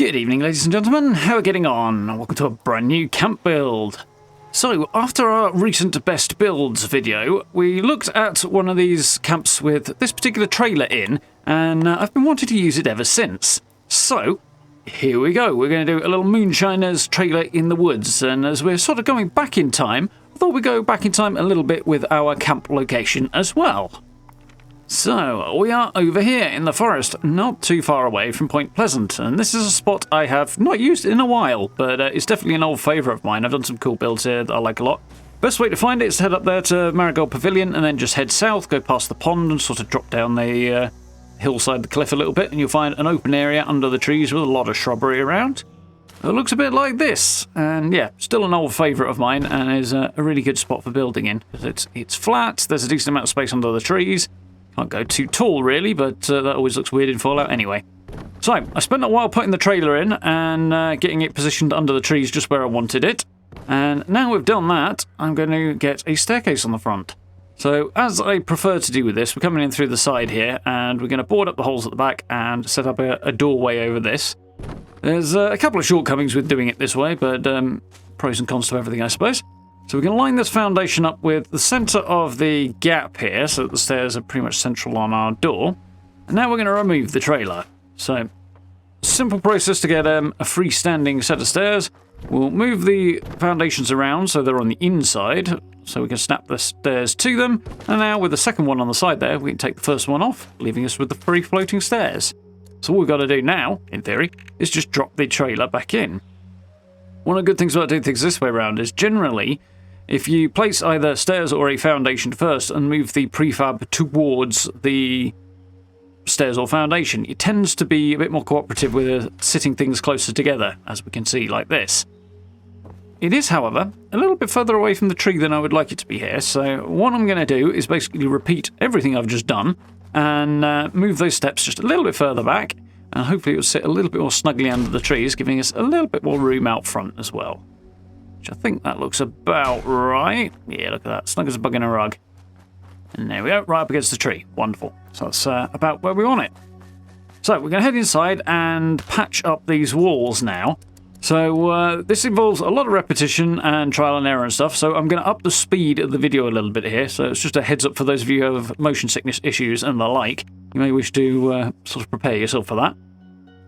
Good evening, ladies and gentlemen. How are we getting on? Welcome to a brand new camp build. So, after our recent best builds video, we looked at one of these camps with this particular trailer in, and I've been wanting to use it ever since. So, here we go. We're going to do a little Moonshiner's trailer in the woods, and as we're sort of going back in time, I thought we'd go back in time a little bit with our camp location as well. So, we are over here in the forest, not too far away from Point Pleasant, and this is a spot I have not used in a while, but it's definitely an old favourite of mine. I've done some cool builds here that I like a lot. Best way to find it is to head up there to Marigold Pavilion and then just head south, go past the pond and sort of drop down the hillside, the cliff a little bit, and you'll find an open area under the trees with a lot of shrubbery around. It looks a bit like this, and yeah, still an old favourite of mine, and is a really good spot for building in, because it's flat, there's a decent amount of space under the trees. Can't go too tall, really, but that always looks weird in Fallout anyway. So, I spent a while putting the trailer in and getting it positioned under the trees just where I wanted it. And now we've done that, I'm going to get a staircase on the front. So, as I prefer to do with this, we're coming in through the side here, and we're going to board up the holes at the back and set up a doorway over this. There's a couple of shortcomings with doing it this way, but pros and cons to everything, I suppose. So we're going to line this foundation up with the centre of the gap here, so that the stairs are pretty much central on our door. And now we're going to remove the trailer. So, simple process to get a freestanding set of stairs. We'll move the foundations around so they're on the inside, so we can snap the stairs to them. And now with the second one on the side there, we can take the first one off, leaving us with the free floating stairs. So all we've got to do now, in theory, is just drop the trailer back in. One of the good things about doing things this way around is generally, if you place either stairs or a foundation first and move the prefab towards the stairs or foundation, it tends to be a bit more cooperative with sitting things closer together, as we can see like this. It is, however, a little bit further away from the tree than I would like it to be here, so what I'm going to do is basically repeat everything I've just done and move those steps just a little bit further back, and hopefully it will sit a little bit more snugly under the trees, giving us a little bit more room out front as well. Which I think that looks about right. Yeah, look at that. Snug as a bug in a rug. And there we go, right up against the tree. Wonderful. So that's about where we want it. So we're going to head inside and patch up these walls now. So this involves a lot of repetition and trial and error and stuff. So I'm going to up the speed of the video a little bit here. So it's just a heads up for those of you who have motion sickness issues and the like. You may wish to sort of prepare yourself for that.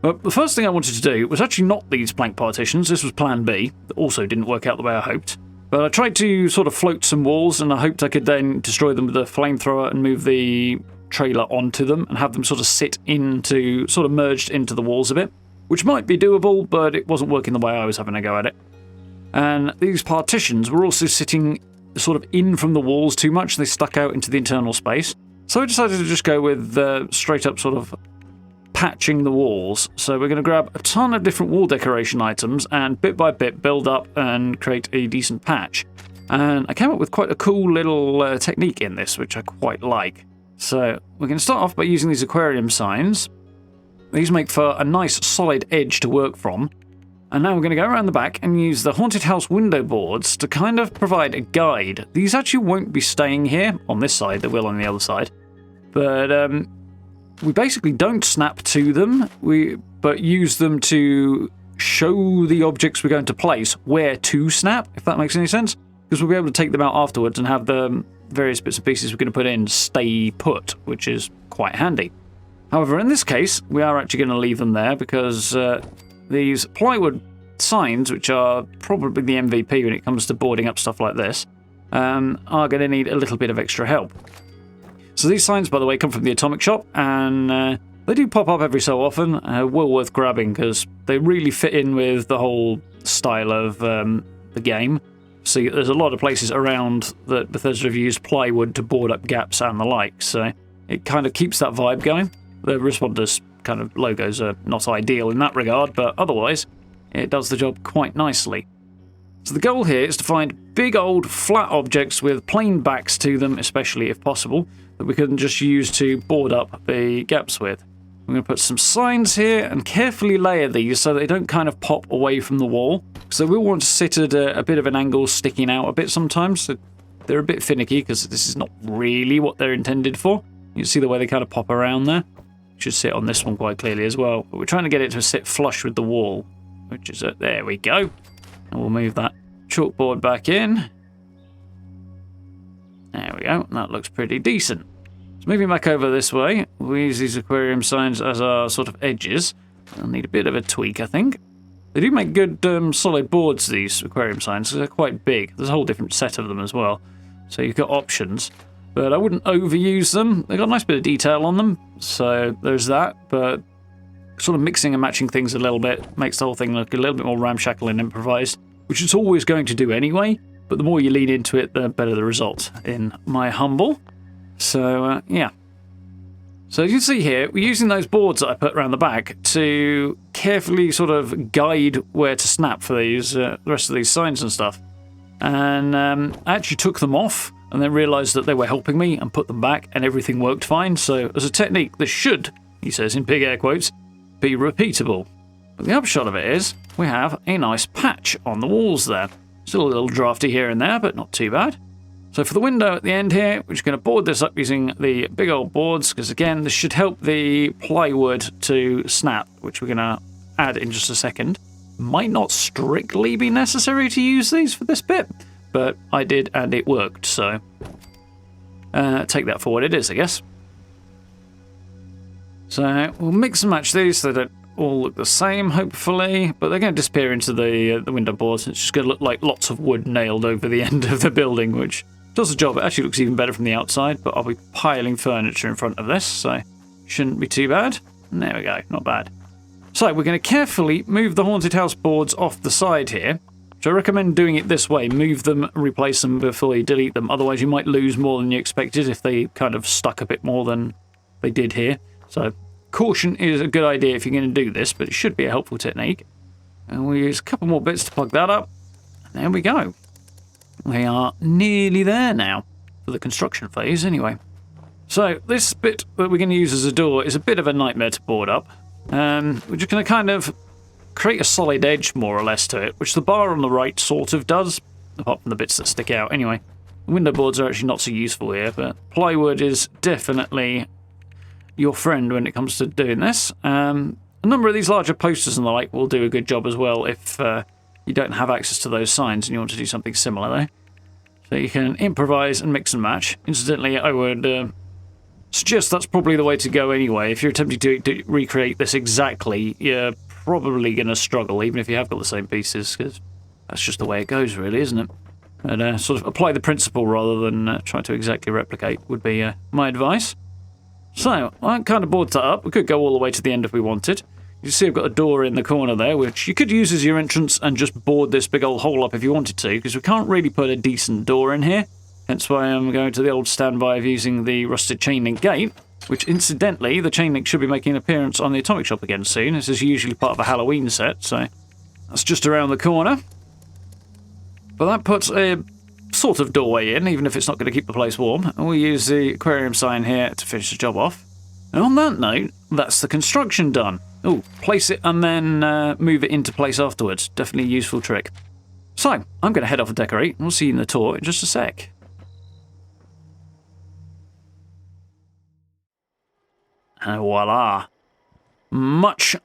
But the first thing I wanted to do was actually not these plank partitions. This was plan B. That also didn't work out the way I hoped. But I tried to sort of float some walls, and I hoped I could then destroy them with a flamethrower and move the trailer onto them and have them sort of sit into, sort of merged into the walls a bit, which might be doable, but it wasn't working the way I was having a go at it. And these partitions were also sitting sort of in from the walls too much. They stuck out into the internal space. So I decided to just go with straight up sort of patching the walls. So we're going to grab a ton of different wall decoration items and bit by bit build up and create a decent patch. And I came up with quite a cool little technique in this, which I quite like. So we're going to start off by using these aquarium signs. These make for a nice solid edge to work from. And now we're going to go around the back and use the haunted house window boards to kind of provide a guide. These actually won't be staying here on this side, they will on the other side. But we basically don't snap to them, but use them to show the objects we're going to place where to snap, if that makes any sense. Because we'll be able to take them out afterwards and have the various bits and pieces we're going to put in stay put, which is quite handy. However, in this case, we are actually going to leave them there because these plywood signs, which are probably the MVP when it comes to boarding up stuff like this, are going to need a little bit of extra help. So these signs, by the way, come from the Atomic Shop, and they do pop up every so often. Well worth grabbing, because they really fit in with the whole style of the game. See, there's a lot of places around that Bethesda have used plywood to board up gaps and the like, so it kind of keeps that vibe going. The Responders kind of logos are not ideal in that regard, but otherwise, it does the job quite nicely. So the goal here is to find big old flat objects with plain backs to them, especially if possible, that we can just use to board up the gaps with. I'm going to put some signs here and carefully layer these so they don't kind of pop away from the wall. So we want to sit at a bit of an angle, sticking out a bit sometimes. So they're a bit finicky because this is not really what they're intended for. You see the way they kind of pop around there. should sit on this one quite clearly as well. But we're trying to get it to sit flush with the wall, which is there we go. And we'll move that chalkboard back in. There we go. That looks pretty decent. So moving back over this way, we use these aquarium signs as our sort of edges. They'll need a bit of a tweak, I think. They do make good solid boards, these aquarium signs, because they're quite big. There's a whole different set of them as well. So you've got options. But I wouldn't overuse them. They've got a nice bit of detail on them, so there's that. But sort of mixing and matching things a little bit makes the whole thing look a little bit more ramshackle and improvised, which it's always going to do anyway. But the more you lean into it, the better the result, in my humble. So, yeah. So as you can see here, we're using those boards that I put around the back to carefully sort of guide where to snap for these the rest of these signs and stuff. And I actually took them off and then realised that they were helping me and put them back and everything worked fine. So as a technique, this should, he says in big air quotes, be repeatable. But the upshot of it is we have a nice patch on the walls there. Still a little drafty here and there, but not too bad. So for the window at the end here, we're just going to board this up using the big old boards, because again, this should help the plywood to snap, which we're going to add in just a second. Might not strictly be necessary to use these for this bit, but I did and it worked, so take that for what it is, I guess. So we'll mix and match these so they don't all look the same, hopefully, but they're going to disappear into the window boards. It's just going to look like lots of wood nailed over the end of the building, which does the job. It actually looks even better from the outside, but I'll be piling furniture in front of this, so shouldn't be too bad. And there we go, not bad. So we're going to carefully move the haunted house boards off the side here. So I recommend doing it this way. Move them, replace them before you delete them. Otherwise you might lose more than you expected if they kind of stuck a bit more than they did here. So caution is a good idea if you're going to do this, but it should be a helpful technique. And we'll use a couple more bits to plug that up. And there we go. We are nearly there now, for the construction phase anyway. So this bit that we're going to use as a door is a bit of a nightmare to board up. We're just going to kind of create a solid edge more or less to it, which the bar on the right sort of does, apart from the bits that stick out. Anyway, the window boards are actually not so useful here, but plywood is definitely your friend when it comes to doing this. A number of these larger posters and the like will do a good job as well if you don't have access to those signs and you want to do something similar though. So you can improvise and mix and match. Incidentally, I would suggest that's probably the way to go anyway. If you're attempting to recreate this exactly, you're probably going to struggle, even if you have got the same pieces, because that's just the way it goes really, isn't it? And sort of apply the principle rather than try to exactly replicate would be my advice. So, I kind of board that up. We could go all the way to the end if we wanted. You see I've got a door in the corner there, which you could use as your entrance and just board this big old hole up if you wanted to, because we can't really put a decent door in here. Hence why I'm going to the old standby of using the rusted chain link gate, which incidentally, the chain link should be making an appearance on the Atomic Shop again soon. This is usually part of a Halloween set, so that's just around the corner. But that puts a sort of doorway in, even if it's not going to keep the place warm. And we'll use the aquarium sign here to finish the job off. And on that note, that's the construction done. Oh, place it and then move it into place afterwards. Definitely a useful trick. So, I'm going to head off and decorate, and we'll see you in the tour in just a sec. And voila. Much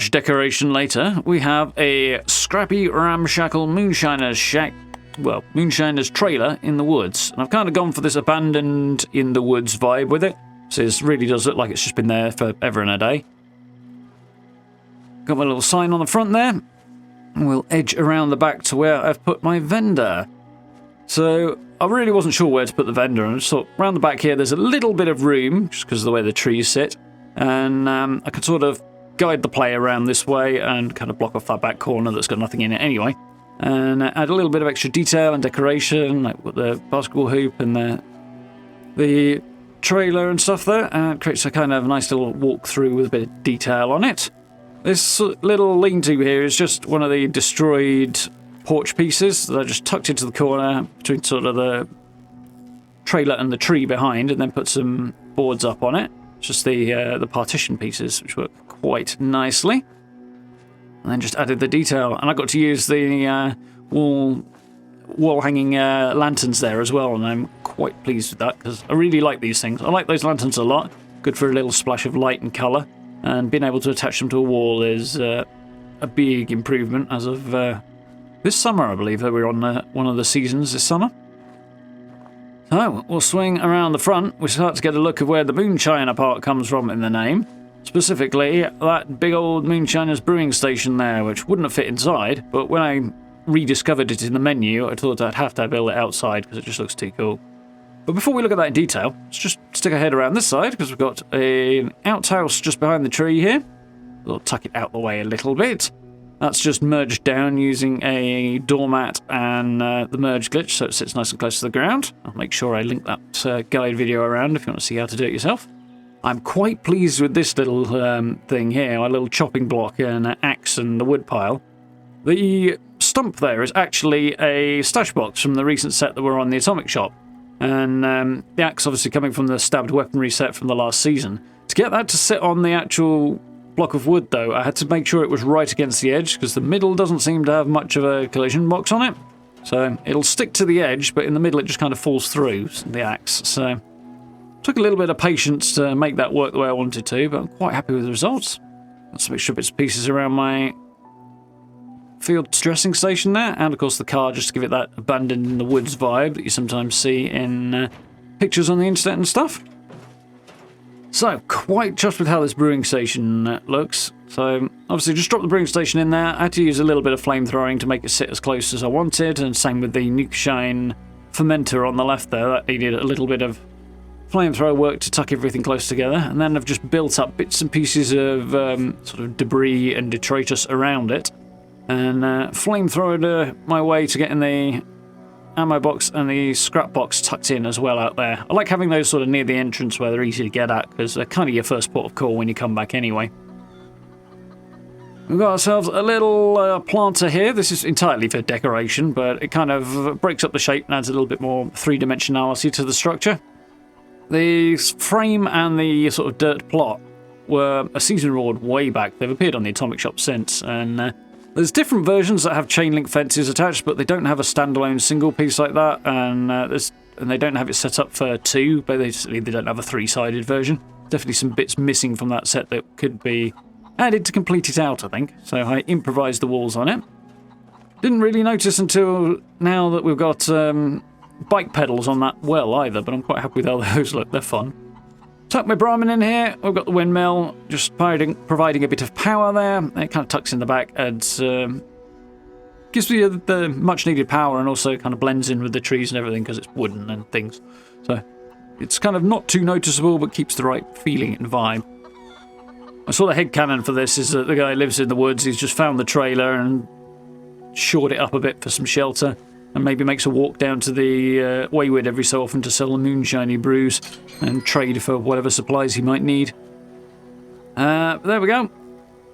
decoration later, we have a scrappy, ramshackle Moonshiner's shack. Well, Moonshiner's trailer in the woods. And I've kind of gone for this abandoned in the woods vibe with it. So this really does look like it's just been there forever and a day. Got my little sign on the front there. And we'll edge around the back to where I've put my vendor. So I really wasn't sure where to put the vendor. And I just thought, around the back here, there's a little bit of room, just because of the way the trees sit. And I could sort of guide the player around this way and kind of block off that back corner that's got nothing in it anyway. And add a little bit of extra detail and decoration, like with the basketball hoop and the trailer and stuff there. And it creates a kind of nice little walk-through with a bit of detail on it. This little lean-to here is just one of the destroyed porch pieces that I just tucked into the corner between sort of the trailer and the tree behind, and then put some boards up on it. It's just the partition pieces, which work quite nicely. And then just added the detail, and I got to use the wall-hanging lanterns there as well, and I'm quite pleased with that, because I really like these things. I like those lanterns a lot. Good for a little splash of light and colour. And being able to attach them to a wall is a big improvement as of this summer, I believe, that we're on one of the seasons this summer. So, we'll swing around the front. We start to get a look at where the Moonshiner part comes from in the name. Specifically, that big old Moonshiner's brewing station there, which wouldn't have fit inside, but when I rediscovered it in the menu, I thought I'd have to build it outside because it just looks too cool. But before we look at that in detail, let's just stick our head around this side because we've got an outhouse just behind the tree here. We'll tuck it out the way a little bit. That's just merged down using a doormat and the merge glitch, so it sits nice and close to the ground. I'll make sure I link that guide video around if you want to see how to do it yourself. I'm quite pleased with this little thing here, my little chopping block and axe and the wood pile. The stump there is actually a stash box from the recent set that were on the Atomic Shop. And the axe obviously coming from the stabbed weaponry set from the last season. To get that to sit on the actual block of wood, though, I had to make sure it was right against the edge, because the middle doesn't seem to have much of a collision box on it. So it'll stick to the edge, but in the middle it just kind of falls through the axe. So took a little bit of patience to make that work the way I wanted to, but I'm quite happy with the results. Got some extra bits and pieces around my field dressing station there, and of course the car, just to give it that abandoned in the woods vibe that you sometimes see in pictures on the internet and stuff. So, quite chuffed with how this brewing station looks. So, obviously just dropped the brewing station in there. I had to use a little bit of flamethrowing to make it sit as close as I wanted, and same with the Xion fermenter on the left there. That needed a little bit of flamethrower work to tuck everything close together, and then I've just built up bits and pieces of sort of debris and detritus around it, and flamethrowered my way to getting the ammo box and the scrap box tucked in as well out there. I like having those sort of near the entrance where they're easy to get at, because they're kind of your first port of call when you come back anyway. We've got ourselves a little planter here. This is entirely for decoration, but it kind of breaks up the shape and adds a little bit more three-dimensionality to the structure. The frame and the sort of dirt plot were a season reward way back. They've appeared on the Atomic Shop since, and there's different versions that have chain link fences attached, but they don't have a standalone single piece like that, and they don't have it set up for two, but they don't have a three-sided version. Definitely some bits missing from that set that could be added to complete it out, I think. So I improvised the walls on it. Didn't really notice until now that we've got bike pedals on that well either, but I'm quite happy with how those look. They're fun. Tuck my Brahmin in here. We've got the windmill, just providing a bit of power there. It kind of tucks in the back and gives me the much needed power, and also kind of blends in with the trees and everything because it's wooden and things. So it's kind of not too noticeable, but keeps the right feeling and vibe. I saw the headcanon for this is that the guy lives in the woods. He's just found the trailer and shored it up a bit for some shelter, and maybe makes a walk down to the Wayward every so often to sell the moonshiny brews and trade for whatever supplies he might need. There we go.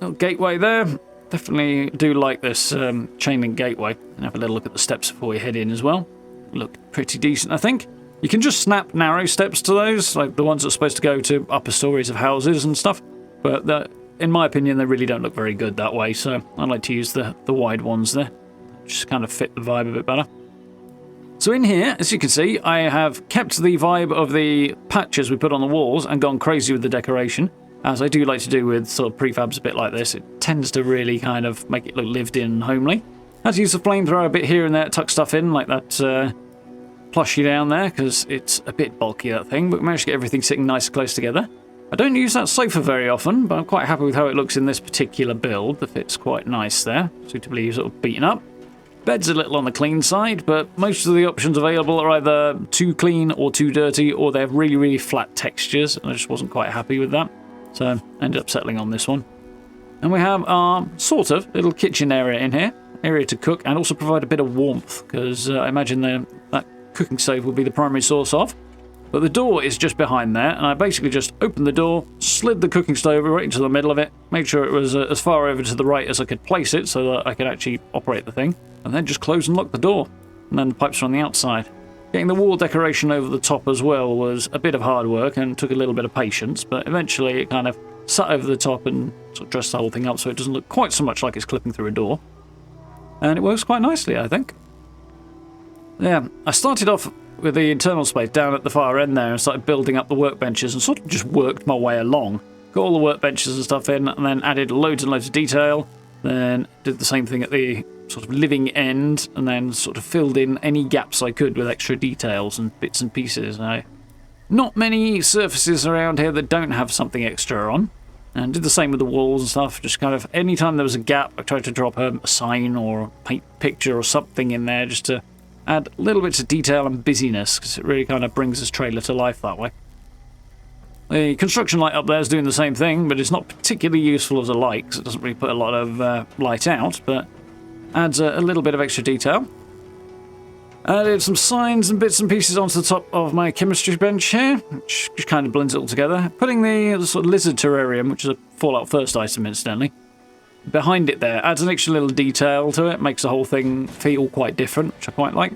Little gateway there. Definitely do like this chain link gateway. And have a little look at the steps before we head in as well. Look pretty decent, I think. You can just snap narrow steps to those, like the ones that are supposed to go to upper stories of houses and stuff. But in my opinion, they really don't look very good that way, so I like to use the wide ones there. Just kind of fit the vibe a bit better. So in here, as you can see, I have kept the vibe of the patches we put on the walls and gone crazy with the decoration, as I do like to do with sort of prefabs a bit like this. It tends to really kind of make it look lived in and homely. I had to use the flamethrower a bit here and there to tuck stuff in, like that plushie down there, because it's a bit bulky, that thing, but we managed to get everything sitting nice and close together. I don't use that sofa very often, but I'm quite happy with how it looks in this particular build. The fit's quite nice there, suitably sort of beaten up. Bed's a little on the clean side, but most of the options available are either too clean or too dirty, or they have really, really flat textures, and I just wasn't quite happy with that. So I ended up settling on this one. And we have our sort of little kitchen area in here, area to cook and also provide a bit of warmth, because I imagine that cooking stove will be the primary source of. But the door is just behind there, and I basically just opened the door, slid the cooking stove right into the middle of it, made sure it was as far over to the right as I could place it so that I could actually operate the thing, and then just close and lock the door. And then the pipes are on the outside. Getting the wall decoration over the top as well was a bit of hard work and took a little bit of patience, but eventually it kind of sat over the top and sort of dressed the whole thing up so it doesn't look quite so much like it's clipping through a door. And it works quite nicely, I think. Yeah, I started off with the internal space down at the far end there and started building up the workbenches and sort of just worked my way along. Got all the workbenches and stuff in, and then added loads and loads of detail. Then did the same thing at the sort of living end, and then sort of filled in any gaps I could with extra details and bits and pieces. Not many surfaces around here that don't have something extra on. And did the same with the walls and stuff. Just kind of, anytime there was a gap, I tried to drop a sign or a paint picture or something in there just to add little bits of detail and busyness, because it really kind of brings this trailer to life that way. The construction light up there is doing the same thing, but it's not particularly useful as a light, because it doesn't really put a lot of light out, but adds a little bit of extra detail. Added some signs and bits and pieces onto the top of my chemistry bench here, which just kind of blends it all together. Putting the sort of lizard terrarium, which is a Fallout First item incidentally, behind it there, adds an extra little detail to it, makes the whole thing feel quite different, which I quite like.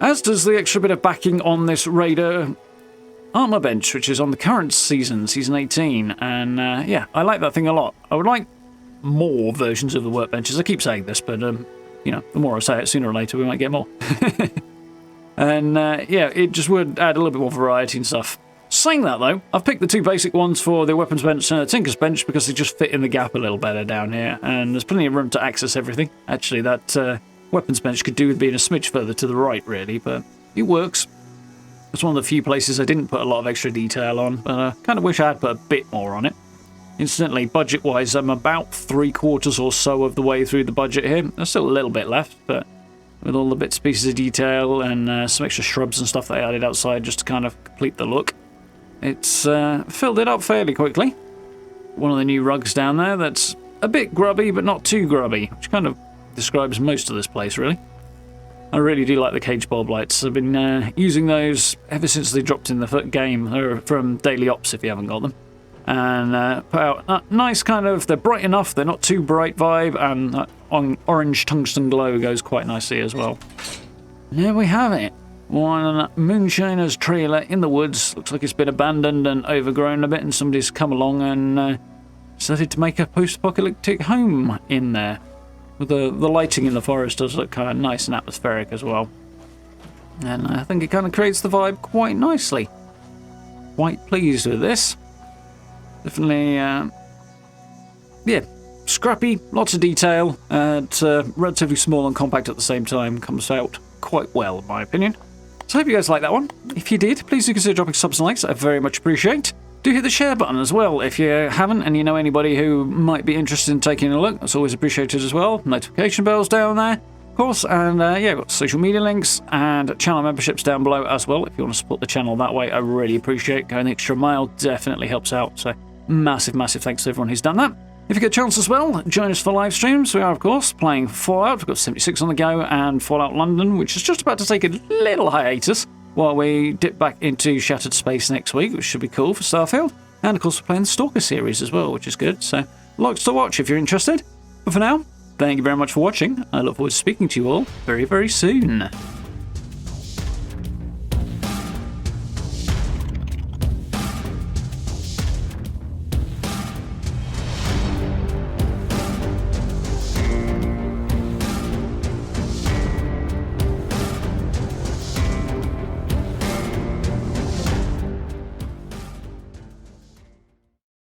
As does the extra bit of backing on this Raider armor bench, which is on the current season, Season 18, and yeah, I like that thing a lot. I would like more versions of the workbenches. I keep saying this, but you know, the more I say it, sooner or later we might get more. And yeah, it just would add a little bit more variety and stuff. Saying that though, I've picked the two basic ones for the weapons bench and the Tinker's bench because they just fit in the gap a little better down here, and there's plenty of room to access everything. Actually, that weapons bench could do with being a smidge further to the right, really, but it works. It's one of the few places I didn't put a lot of extra detail on, but I kind of wish I had put a bit more on it. Incidentally, budget-wise, I'm about 3/4 or so of the way through the budget here. There's still a little bit left, but with all the bits and pieces of detail and some extra shrubs and stuff that I added outside just to kind of complete the look, it's filled it up fairly quickly. One of the new rugs down there that's a bit grubby, but not too grubby, which kind of describes most of this place, really. I really do like the cage bulb lights. I've been using those ever since they dropped in the game. They're from Daily Ops if you haven't got them. And put out a nice kind of, they're bright enough, they're not too bright vibe, and on orange tungsten glow goes quite nicely as well. And there we have it. One Moonshiner's trailer in the woods. Looks like it's been abandoned and overgrown a bit, and somebody's come along and decided to make a post-apocalyptic home in there. With the lighting in the forest does look kind of nice and atmospheric as well. And I think it kind of creates the vibe quite nicely. Quite pleased with this. Definitely, yeah, scrappy, lots of detail, and relatively small and compact at the same time. Comes out quite well, in my opinion. So I hope you guys like that one. If you did, please do consider dropping subs and likes. I very much appreciate. Do hit the share button as well if you haven't and you know anybody who might be interested in taking a look. That's always appreciated as well. Notification bells down there, of course, and yeah, got social media links and channel memberships down below as well. If you want to support the channel that way, I really appreciate going the extra mile. Definitely helps out. So massive thanks to everyone who's done that. If you get a chance as well, join us for live streams. We are, of course, playing Fallout. We've got 76 on the go, and Fallout London, which is just about to take a little hiatus while we dip back into Shattered Space next week, which should be cool for Starfield. And, of course, we're playing the Stalker series as well, which is good. So, lots to watch if you're interested. But for now, thank you very much for watching. I look forward to speaking to you all very, very soon.